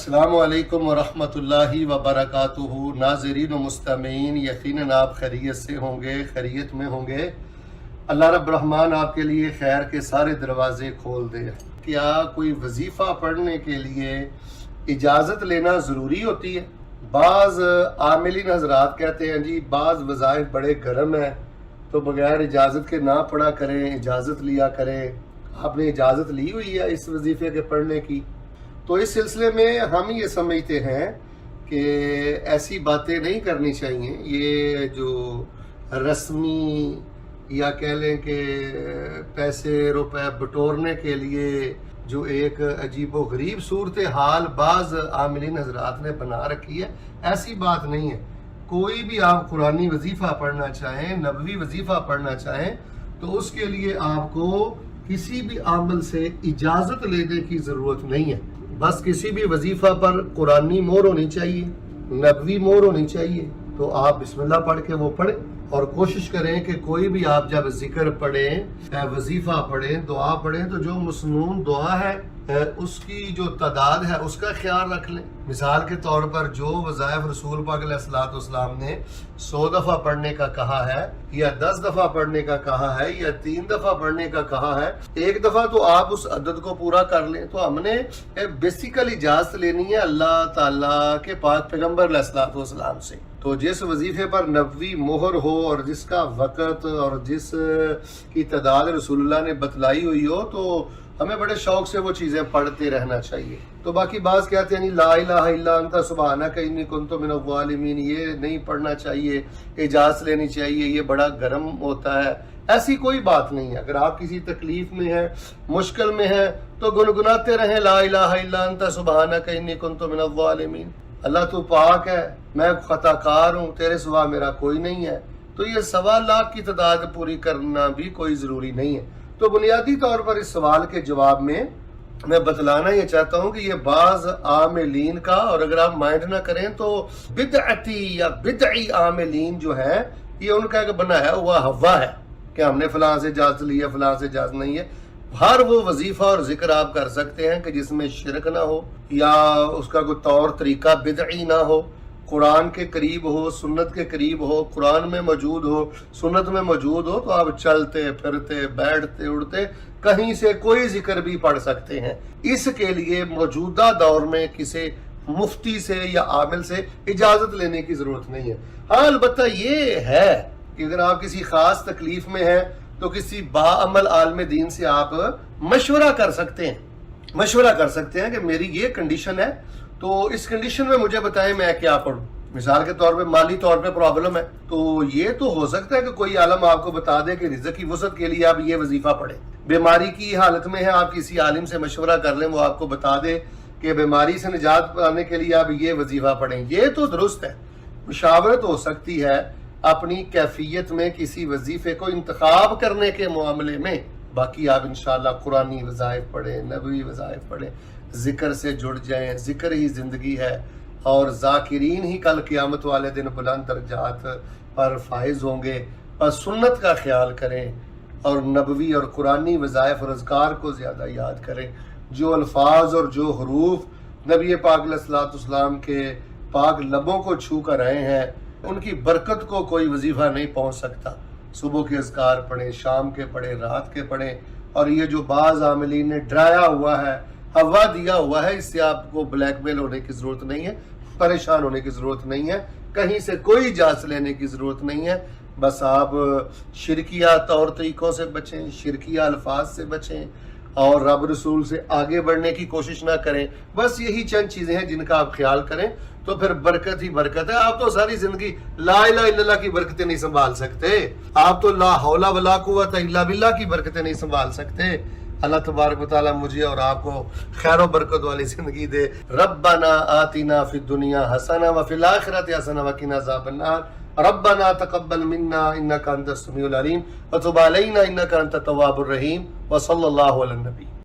السلام علیکم ورحمۃ اللہ وبرکاتہ۔ ناظرین و مستمعین، یقیناً آپ خیریت سے ہوں گے، خیریت میں ہوں گے۔ اللہ رب الرحمن آپ کے لیے خیر کے سارے دروازے کھول دے۔ کیا کوئی وظیفہ پڑھنے کے لیے اجازت لینا ضروری ہوتی ہے؟ بعض عاملین حضرات کہتے ہیں جی بعض وظائف بڑے گرم ہیں تو بغیر اجازت کے نہ پڑھا کریں، اجازت لیا کریں۔ آپ نے اجازت لی ہوئی ہے اس وظیفے کے پڑھنے کی؟ تو اس سلسلے میں ہم یہ سمجھتے ہیں کہ ایسی باتیں نہیں کرنی چاہیے۔ یہ جو رسمی یا کہہ لیں کہ پیسے روپے بٹورنے کے لیے جو ایک عجیب و غریب صورتحال بعض عاملین حضرات نے بنا رکھی ہے، ایسی بات نہیں ہے۔ کوئی بھی آپ قرآنی وظیفہ پڑھنا چاہیں، نبوی وظیفہ پڑھنا چاہیں تو اس کے لیے آپ کو کسی بھی عامل سے اجازت لینے کی ضرورت نہیں ہے۔ بس کسی بھی وظیفہ پر قرآنی مہر ہونی چاہیے، نبوی مہر ہونی چاہیے، تو آپ بسم اللہ پڑھ کے وہ پڑھیں، اور کوشش کریں کہ کوئی بھی آپ جب ذکر پڑھیں، وظیفہ پڑھیں، دعا پڑھیں تو جو مسنون دعا ہے اس کی جو تعداد ہے اس کا خیال رکھ لیں۔ مثال کے طور پر جو وظائف رسول پاک علیہ الصلوۃ والسلام نے 100 دفعہ پڑھنے کا کہا ہے یا 10 دفعہ پڑھنے کا کہا ہے یا 3 دفعہ پڑھنے کا کہا ہے، ایک دفعہ تو آپ اس عدد کو پورا کر لیں۔ تو ہم نے بیسیکل اجازت لینی ہے اللہ تعالیٰ کے پاک پیغمبر علیہ الصلوۃ والسلام سے۔ تو جس وظیفے پر نبوی مہر ہو اور جس کا وقت اور جس کی تعداد رسول اللہ نے بتلائی ہوئی ہو تو ہمیں بڑے شوق سے وہ چیزیں پڑھتے رہنا چاہیے۔ تو باقی بعض کہتے ہیں لا الہ الا انت سبحانک انی کنت من الظالمین، یہ نہیں پڑھنا چاہیے، اجازت لینی چاہیے، یہ بڑا گرم ہوتا ہے۔ ایسی کوئی بات نہیں ہے۔ اگر آپ کسی تکلیف میں ہیں، مشکل میں ہیں تو گنگناتے رہیں لا الہ الا انت سبحانک انی کنت من الظالمین، اللہ تو پاک ہے، میں خطا کار ہوں، تیرے سوا میرا کوئی نہیں ہے۔ تو یہ 1.25 لاکھ کی تعداد پوری کرنا بھی کوئی ضروری نہیں ہے۔ تو بنیادی طور پر اس سوال کے جواب میں بتلانا یہ چاہتا ہوں کہ یہ بعض عاملین کا، اور اگر آپ مائنڈ نہ کریں تو بدعتی یا بدعی عاملین جو ہیں یہ ان کا ایک بنایا ہوا ہوا ہے کہ ہم نے فلاں سے اجازت لی ہے، فلاں سے اجازت نہیں ہے۔ ہر وہ وظیفہ اور ذکر آپ کر سکتے ہیں کہ جس میں شرک نہ ہو یا اس کا کوئی طور طریقہ بدعی نہ ہو، قرآن کے قریب ہو، سنت کے قریب ہو، قرآن میں موجود ہو، سنت میں موجود ہو، تو آپ چلتے پھرتے بیٹھتے اڑتے کہیں سے کوئی ذکر بھی پڑھ سکتے ہیں۔ اس کے لیے موجودہ دور میں کسی مفتی سے یا عامل سے اجازت لینے کی ضرورت نہیں ہے۔ ہاں البتہ یہ ہے کہ اگر آپ کسی خاص تکلیف میں ہیں تو کسی باعمل عالم دین سے آپ مشورہ کر سکتے ہیں کہ میری یہ کنڈیشن ہے تو اس کنڈیشن میں مجھے بتائیں میں کیا پڑھوں۔ مثال کے طور پہ مالی طور پہ پرابلم ہے تو یہ تو ہو سکتا ہے کہ کوئی عالم آپ کو بتا دے کہ رزق کی وسعت کے لیے آپ یہ وظیفہ پڑھیں۔ بیماری کی حالت میں ہے، آپ کسی عالم سے مشورہ کر لیں، وہ آپ کو بتا دے کہ بیماری سے نجات پانے کے لیے آپ یہ وظیفہ پڑھیں، یہ تو درست ہے۔ مشاورت ہو سکتی ہے اپنی کیفیت میں کسی وظیفے کو انتخاب کرنے کے معاملے میں۔ باقی آپ انشاءاللہ قرآنی وظائف پڑھیں، نبوی وظائف پڑھیں، ذکر سے جڑ جائیں، ذکر ہی زندگی ہے، اور ذاکرین ہی کل قیامت والے دن بلند درجات پر فائز ہوں گے۔ بس سنت کا خیال کریں اور نبوی اور قرآنی وظائف اور اذکار کو زیادہ یاد کریں۔ جو الفاظ اور جو حروف نبی پاک علیہ الصلوۃ والسلام کے پاک لبوں کو چھو کر آئے ہیں ان کی برکت کو کوئی وظیفہ نہیں پہنچ سکتا۔ صبح کے اذکار پڑھیں، شام کے پڑھیں، رات کے پڑھیں، اور یہ جو بعض عاملین نے ڈرایا ہوا ہے، ہوا دیا ہوا ہے، اس سے آپ کو بلیک میل ہونے کی ضرورت نہیں ہے، پریشان ہونے کی ضرورت نہیں ہے، کہیں سے کوئی اجازت لینے کی ضرورت نہیں ہے۔ بس آپ شرکیہ طور طریقوں سے بچیں، شرکیہ الفاظ سے بچیں، اور رب رسول سے آگے بڑھنے کی کوشش نہ کریں۔ بس یہی چند چیزیں ہیں جن کا آپ خیال کریں تو پھر برکت ہی برکت ہے۔ آپ تو ساری زندگی لا الہ الا اللہ کی برکتیں نہیں سنبھال سکتے، آپ تو لا حول ولا قوت الا باللہ کی برکتیں نہیں سنبھال سکتے۔ اللہ تبارک و تعالیٰ مجھے اور آپ کو خیر و برکت والی زندگی دے۔ ربنا آتنا فی الدنیا حسنہ وفی الآخرۃ حسنہ وقنا عذاب النار۔ ربنا تقبل منا انک انت السمیع العلیم وتب علینا انک انت التواب الرحیم وصلی اللہ علی النبی۔